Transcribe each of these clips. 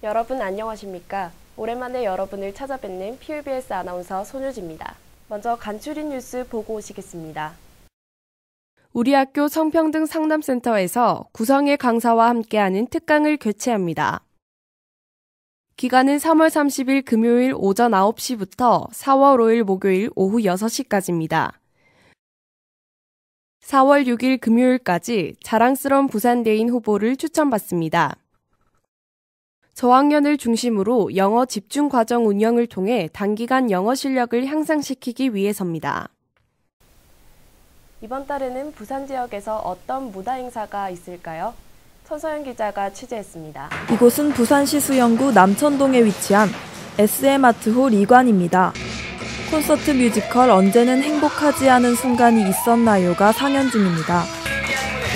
여러분 안녕하십니까? 오랜만에 여러분을 찾아뵙는 PBS 아나운서 손유지입니다. 먼저 간추린 뉴스 보고 오시겠습니다. 우리 학교 성평등 상담센터에서 구성의 강사와 함께하는 특강을 개최합니다. 기간은 3월 30일 금요일 오전 9시부터 4월 5일 목요일 오후 6시까지입니다. 4월 6일 금요일까지 자랑스러운 부산대인 후보를 추천받습니다. 저학년을 중심으로 영어 집중 과정 운영을 통해 단기간 영어 실력을 향상시키기 위해서입니다. 이번 달에는 부산 지역에서 어떤 문화 행사가 있을까요? 천서연 기자가 취재했습니다. 이곳은 부산시 수영구 남천동에 위치한 SM아트홀 2관입니다. 콘서트 뮤지컬 언제는 행복하지 않은 순간이 있었나요가 상연 중입니다.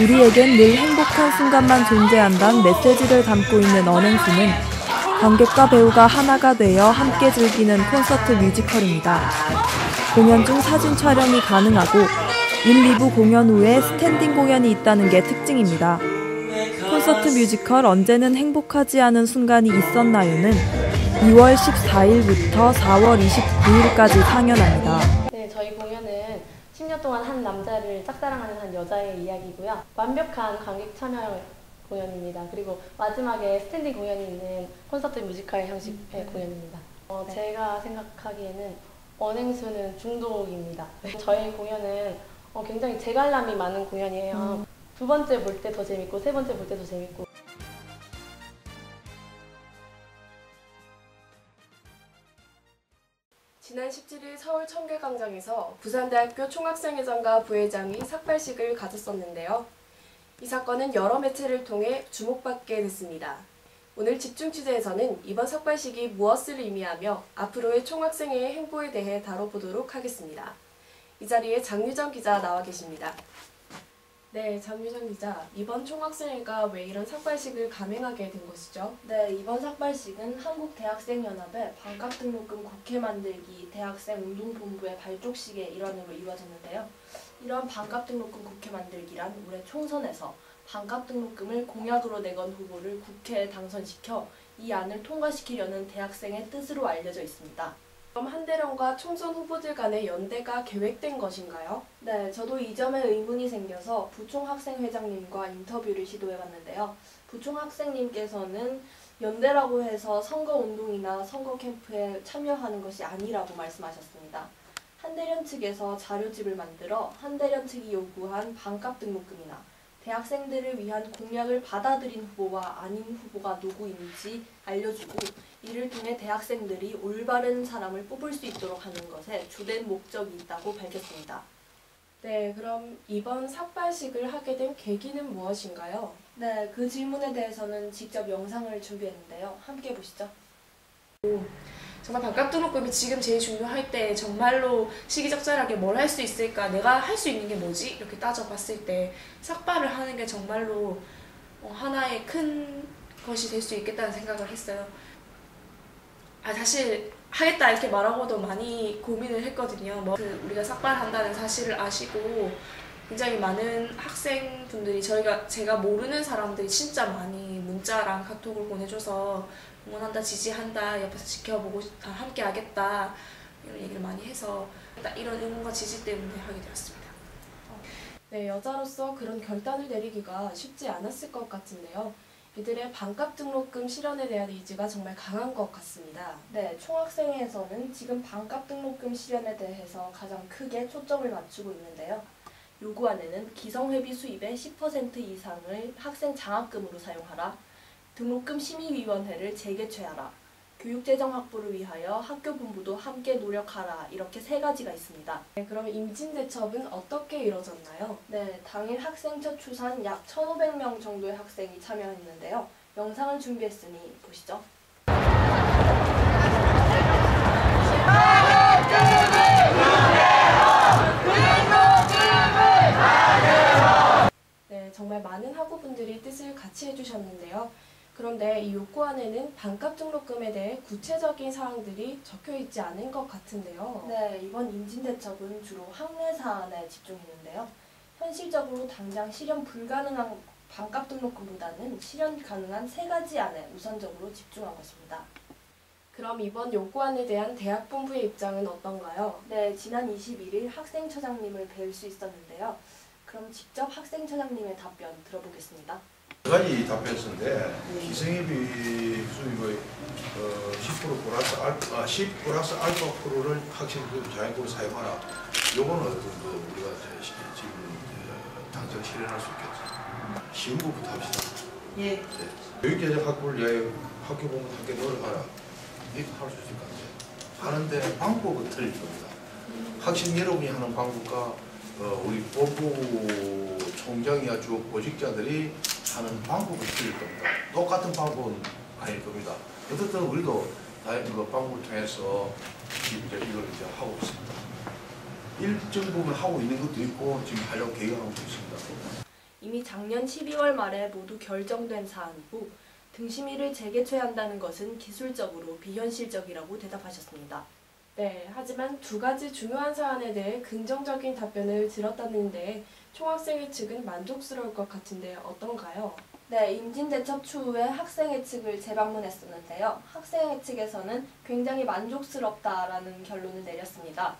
우리에겐 늘 행복한 순간만 존재한다는 메시지를 담고 있는 언행수는 관객과 배우가 하나가 되어 함께 즐기는 콘서트 뮤지컬입니다. 공연 중 사진 촬영이 가능하고 1, 2부 공연 후에 스탠딩 공연이 있다는 게 특징입니다. 콘서트 뮤지컬 언제는 행복하지 않은 순간이 있었나요는 2월 14일부터 4월 29일까지 상연합니다. 네, 저희 공연은 10년 동안 한 남자를 짝사랑하는 한 여자의 이야기고요. 완벽한 관객 참여 공연입니다. 그리고 마지막에 스탠딩 공연이 있는 콘서트 뮤지컬 형식의 공연입니다. 제가 생각하기에는 언행수는 중독입니다. 저희 공연은 굉장히 재갈람이 많은 공연이에요. 두 번째 볼 때 더 재밌고 세 번째 볼 때 더 재밌고. 지난 17일 서울 청계광장에서 부산대학교 총학생회장과 부회장이 삭발식을 가졌었는데요. 이 사건은 여러 매체를 통해 주목받게 됐습니다. 오늘 집중취재에서는 이번 삭발식이 무엇을 의미하며 앞으로의 총학생회의 행보에 대해 다뤄보도록 하겠습니다. 이 자리에 장유정 기자 나와 계십니다. 네, 장유정 기자, 이번 총학생회가 왜 이런 삭발식을 감행하게 된 것이죠? 네, 이번 삭발식은 한국대학생연합의 반값등록금 국회 만들기 대학생운동본부의 발족식의 일환으로 이루어졌는데요. 이런 반값등록금 국회 만들기란 올해 총선에서 반값등록금을 공약으로 내건 후보를 국회에 당선시켜 이 안을 통과시키려는 대학생의 뜻으로 알려져 있습니다. 그럼 한대령과 총선 후보들 간의 연대가 계획된 것인가요? 네, 저도 이 점에 의문이 생겨서 부총학생회장님과 인터뷰를 시도해봤는데요. 부총학생님께서는 연대라고 해서 선거운동이나 선거 캠프에 참여하는 것이 아니라고 말씀하셨습니다. 한대련 측에서 자료집을 만들어 한대련 측이 요구한 반값 등록금이나 대학생들을 위한 공약을 받아들인 후보와 아닌 후보가 누구인지 알려주고 이를 통해 대학생들이 올바른 사람을 뽑을 수 있도록 하는 것에 주된 목적이 있다고 밝혔습니다. 네, 그럼 이번 삭발식을 하게 된 계기는 무엇인가요? 네, 그 질문에 대해서는 직접 영상을 준비했는데요. 함께 보시죠. 정말 반값 등록금이 지금 제일 중요할 때 정말로 시기적절하게 뭘 할 수 있을까, 내가 할 수 있는 게 뭐지? 이렇게 따져봤을 때 삭발을 하는 게 정말로 하나의 큰 것이 될 수 있겠다는 생각을 했어요. 사실 하겠다 이렇게 말하고도 많이 고민을 했거든요. 우리가 삭발한다는 사실을 아시고 굉장히 많은 학생분들이 제가 모르는 사람들이 진짜 많이 문자랑 카톡을 보내줘서 응원한다, 지지한다, 옆에서 지켜보고 함께 하겠다 이런 얘기를 많이 해서 이런 응원과 지지 때문에 하게 되었습니다. 네, 여자로서 그런 결단을 내리기가 쉽지 않았을 것 같은데요. 이들의 반값 등록금 실현에 대한 의지가 정말 강한 것 같습니다. 네, 총학생회에서는 지금 반값 등록금 실현에 대해서 가장 크게 초점을 맞추고 있는데요. 요구안에는 기성회비 수입의 10% 이상을 학생 장학금으로 사용하라, 등록금 심의위원회를 재개최하라, 교육재정 확보를 위하여 학교 본부도 함께 노력하라 이렇게 세 가지가 있습니다. 네, 그럼 임진대첩은 어떻게 이루어졌나요? 네, 당일 학생 첫 추산 약 1,500명 정도의 학생이 참여했는데요. 영상을 준비했으니 보시죠. 네, 정말 많은 학우분들이 뜻을 같이 해주셨는데요. 그런데 이 요구안에는 반값 등록금에 대해 구체적인 사항들이 적혀있지 않은 것 같은데요. 네, 이번 임진대첩은 주로 학내 사안에 집중했는데요. 현실적으로 당장 실현 불가능한 반값 등록금보다는 실현 가능한 3가지 안에 우선적으로 집중한 것입니다. 그럼 이번 요구안에 대한 대학 본부의 입장은 어떤가요? 네, 지난 21일 학생처장님을 뵐 수 있었는데요. 그럼 직접 학생처장님의 답변 들어보겠습니다. 두 가지 답변서인데 기생예비 수입의 10% 플러스 알파 프로를 학생들 자연적으로 사용하라. 요거는 어떤 우리가 지금 당장 실현할 수 있겠죠. 쉬운 것부터 합시다. 예. 교육개혁 학부를 위하여 학교 공부 함께 노력하라. 이렇게 할 수 있을 것 같아요. 하는데 방법은 틀릴 겁니다. 학생 여러분이 하는 방법과 우리 본부 총장이야 주 보직자들이 하는 방법은 틀릴 겁니다. 똑같은 방법은 아닐 겁니다. 어쨌든 우리도 그 방법을 통해서 이걸 이제 하고 있습니다. 일정 부분 하고 있는 것도 있고 지금 하려고 계획하고 있습니다. 이미 작년 12월 말에 모두 결정된 사안이고 등심위를 재개최한다는 것은 기술적으로 비현실적이라고 대답하셨습니다. 네, 하지만 2가지 중요한 사안에 대해 긍정적인 답변을 들었다는데 총학생회 측은 만족스러울 것 같은데 어떤가요? 네, 임진대첩 추후에 학생회 측을 재방문했었는데요. 학생회 측에서는 굉장히 만족스럽다라는 결론을 내렸습니다.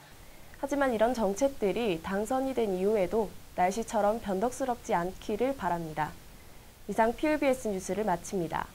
하지만 이런 정책들이 당선이 된 이후에도 날씨처럼 변덕스럽지 않기를 바랍니다. 이상 PUBS 뉴스를 마칩니다.